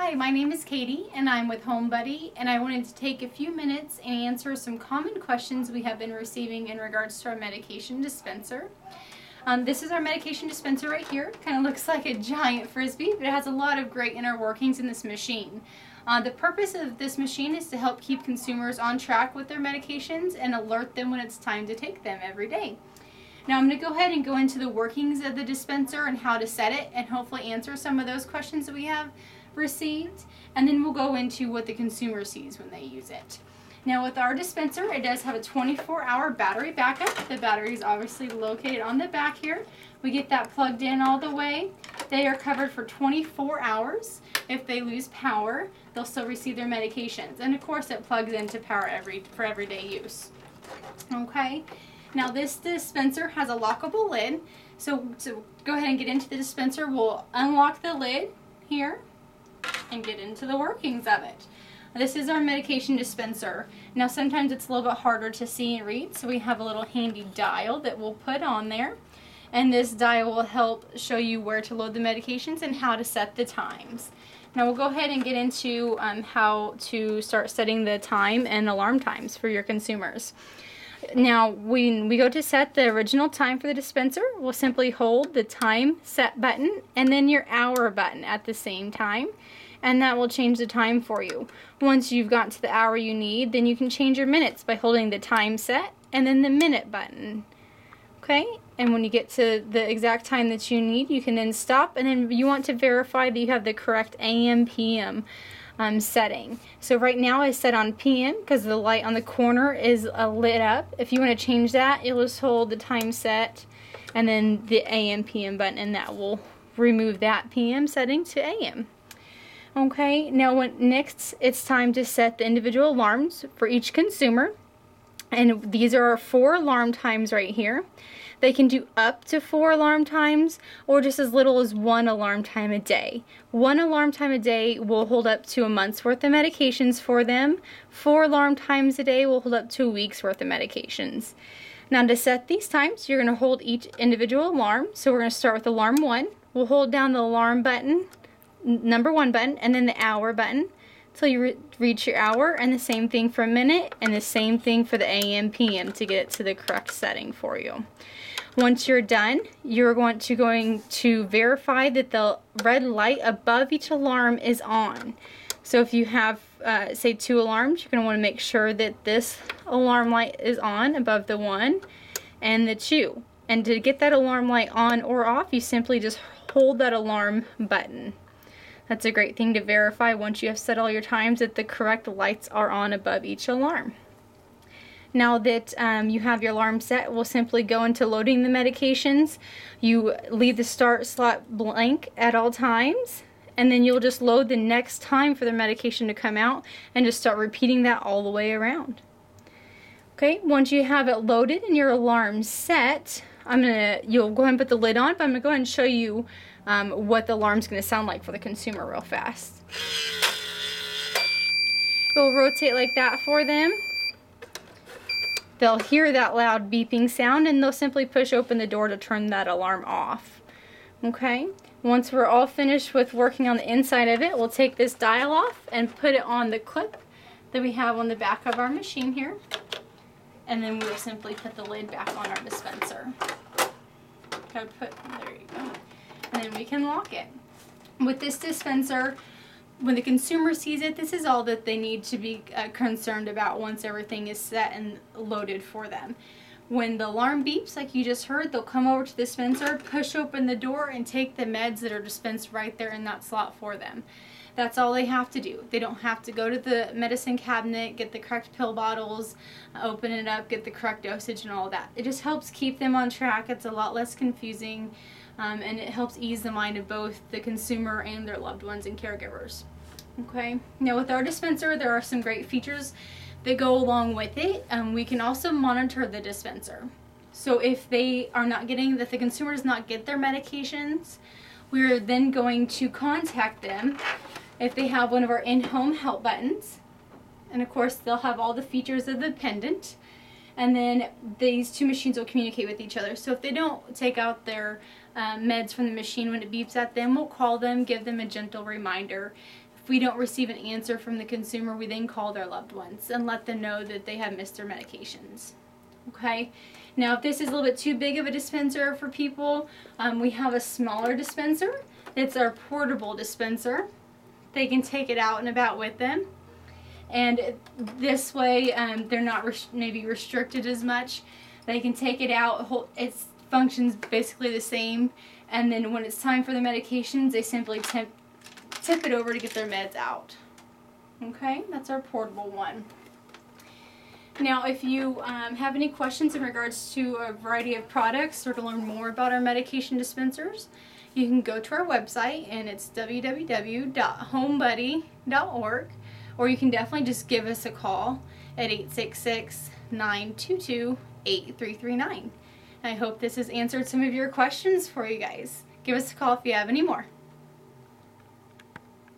Hi, my name is Katie and I'm with Home Buddy, and I wanted to take a few minutes and answer some common questions we have been receiving in regards to our medication dispenser. This is our medication dispenser right here. Kind of looks like a giant frisbee, but it has a lot of great inner workings in this machine. The purpose of this machine is to help keep consumers on track with their medications and alert them when it's time to take them every day. Now I'm going to go ahead and go into the workings of the dispenser and how to set it, and hopefully answer some of those questions that we have received, and then we'll go into what the consumer sees when they use it. Now with our dispenser, it does have a 24-hour battery backup. The battery is obviously located on the back here. We get that plugged in all the way. They are covered for 24 hours. If they lose power, they'll still receive their medications, and of course it plugs into power for everyday use. Okay. Now this dispenser has a lockable lid, so to go ahead and get into the dispenser, we'll unlock the lid here and get into the workings of it. This is our medication dispenser. Now sometimes it's a little bit harder to see and read, so we have a little handy dial that we'll put on there, and this dial will help show you where to load the medications and how to set the times. Now we'll go ahead and get into how to start setting the time and alarm times for your consumers. Now, when we go to set the original time for the dispenser, we'll simply hold the time set button and then your hour button at the same time, and that will change the time for you. Once you've got to the hour you need, then you can change your minutes by holding the time set and then the minute button. Okay? And when you get to the exact time that you need, you can then stop, and then you want to verify that you have the correct AM/PM setting. So right now I set on PM because the light on the corner is lit up. If you want to change that, you'll just hold the time set and then the AM/PM button, and that will remove that PM setting to AM. Okay, now next it's time to set the individual alarms for each consumer, and these are our 4 alarm times right here. They can do up to 4 alarm times or just as little as 1 alarm time a day. 1 alarm time a day will hold up to a month's worth of medications for them. 4 alarm times a day will hold up to a week's worth of medications. Now to set these times, you're going to hold each individual alarm. So we're going to start with alarm 1. We'll hold down the alarm button, number 1 button, and then the hour button till you reach your hour, and the same thing for a minute, and the same thing for the AM/PM to get it to the correct setting for you. Once you're done, you're going to verify that the red light above each alarm is on. So if you have, say, 2 alarms, you're going to want to make sure that this alarm light is on above the 1 and the 2. And to get that alarm light on or off, you simply just hold that alarm button. That's a great thing to verify once you have set all your times that the correct lights are on above each alarm. Now that you have your alarm set, we'll simply go into loading the medications. You leave the start slot blank at all times, and then you'll just load the next time for the medication to come out and just start repeating that all the way around. Okay, once you have it loaded and your alarm set, you'll go ahead and put the lid on, but I'm going to go ahead and show you what the alarm's going to sound like for the consumer real fast. We'll rotate like that for them. They'll hear that loud beeping sound, and they'll simply push open the door to turn that alarm off. Okay? Once we're all finished with working on the inside of it, we'll take this dial off and put it on the clip that we have on the back of our machine here. And then we'll simply put the lid back on our dispenser. There you go. And then we can lock it. With this dispenser, when the consumer sees it, this is all that they need to be concerned about once everything is set and loaded for them. When the alarm beeps, like you just heard, they'll come over to the dispenser, push open the door, and take the meds that are dispensed right there in that slot for them. That's all they have to do. They don't have to go to the medicine cabinet, get the correct pill bottles, open it up, get the correct dosage and all that. It just helps keep them on track. It's a lot less confusing. And it helps ease the mind of both the consumer and their loved ones and caregivers. Okay, now with our dispenser, there are some great features that go along with it. We can also monitor the dispenser. So if the consumer does not get their medications, we're then going to contact them if they have one of our in-home help buttons. And of course, they'll have all the features of the pendant. And then these 2 machines will communicate with each other. So if they don't take out their meds from the machine when it beeps at them, we'll call them, give them a gentle reminder we don't receive an answer from the consumer, we then call their loved ones and let them know that they have missed their medications. Okay, now if this is a little bit too big of a dispenser for people, we have a smaller dispenser. It's our portable dispenser. They can take it out and about with them, and this way they're not maybe restricted as much. They can take it out. It functions basically the same, and then when it's time for the medications, they simply tip it over to get their meds out. Okay, that's our portable one. Now, if you have any questions in regards to a variety of products or to learn more about our medication dispensers, you can go to our website, and it's www.homebuddy.org, or you can definitely just give us a call at 866-922-8339. I hope this has answered some of your questions for you guys. Give us a call if you have any more.